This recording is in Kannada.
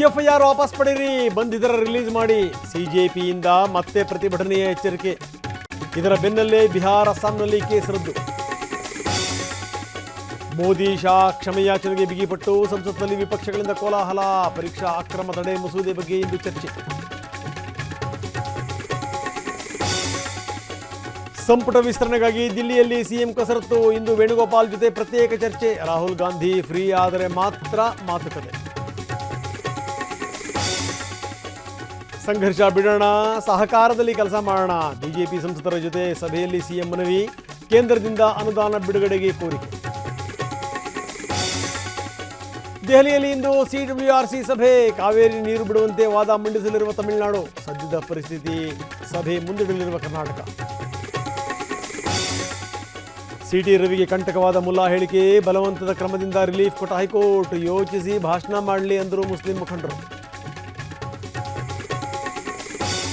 ಎಫ್ಐಆರ್ ವಾಪಸ್ ಪಡೆಯಿರಿ, ಬಂಧಿತರ ರಿಲೀಸ್ ಮಾಡಿ. ಸಿಜೆಪಿಯಿಂದ ಮತ್ತೆ ಪ್ರತಿಭಟನೆಯ ಎಚ್ಚರಿಕೆ. ಇದರ ಬೆನ್ನಲ್ಲೇ ಬಿಹಾರ ಅಸ್ಸಾಂನಲ್ಲಿ ಕೇಸ್ ರದ್ದು. ಮೋದಿ ಶಾ ಕ್ಷಮೆಯಾಚನೆಗೆ ಬಿಗಿಪಟ್ಟು, ಸಂಸತ್ನಲ್ಲಿ ವಿಪಕ್ಷಗಳಿಂದ ಕೋಲಾಹಲ. ಪರೀಕ್ಷಾ ಅಕ್ರಮ ತಡೆ ಮಸೂದೆ ಬಗ್ಗೆ ಇಂದು ಚರ್ಚೆ. ಸಂಪುಟ ವಿಸ್ತರಣೆಗಾಗಿ ದಿಲ್ಲಿಯಲ್ಲಿ ಸಿಎಂ ಕಸರತ್ತು. ಇಂದು ವೇಣುಗೋಪಾಲ್ ಜೊತೆ ಪ್ರತ್ಯೇಕ ಚರ್ಚೆ. ರಾಹುಲ್ ಗಾಂಧಿ ಫ್ರೀ ಆದರೆ ಮಾತ್ರ ಮಾತುಕತೆ. ಸಂಘರ್ಷ ಬಿಡೋಣ, ಸಹಕಾರದಲ್ಲಿ ಕೆಲಸ ಮಾಡೋಣ. ಬಿಜೆಪಿ ಸಂಸದರ ಜೊತೆ ಸಭೆಯಲ್ಲಿ ಸಿಎಂ ಮನವಿ. ಕೇಂದ್ರದಿಂದ ಅನುದಾನ ಬಿಡುಗಡೆಗೆ ಕೋರಿಕೆ. ದೆಹಲಿಯಲ್ಲಿ ಇಂದು ಸಿಡಬ್ಲ್ಯೂಆರ್ಸಿ ಸಭೆ. ಕಾವೇರಿ ನೀರು ಬಿಡುವಂತೆ ವಾದ ಮಂಡಿಸಲಿರುವ ತಮಿಳುನಾಡು. ಸದ್ಯದ ಪರಿಸ್ಥಿತಿ, ಸಭೆ ಮುಂದೂಡಲಿರುವ ಕರ್ನಾಟಕ. ಸಿಟಿ ರವಿಗೆ ಕಂಟಕವಾದ ಮುಲ್ಲಾ ಹೇಳಿಕೆ. ಬಲವಂತದ ಕ್ರಮದಿಂದ ರಿಲೀಫ್ ಕೊಟ್ಟ ಹೈಕೋರ್ಟ್. ಯೋಚಿಸಿ ಭಾಷಣ ಮಾಡಲಿ ಅಂದರು ಮುಸ್ಲಿಂ ಮುಖಂಡರು.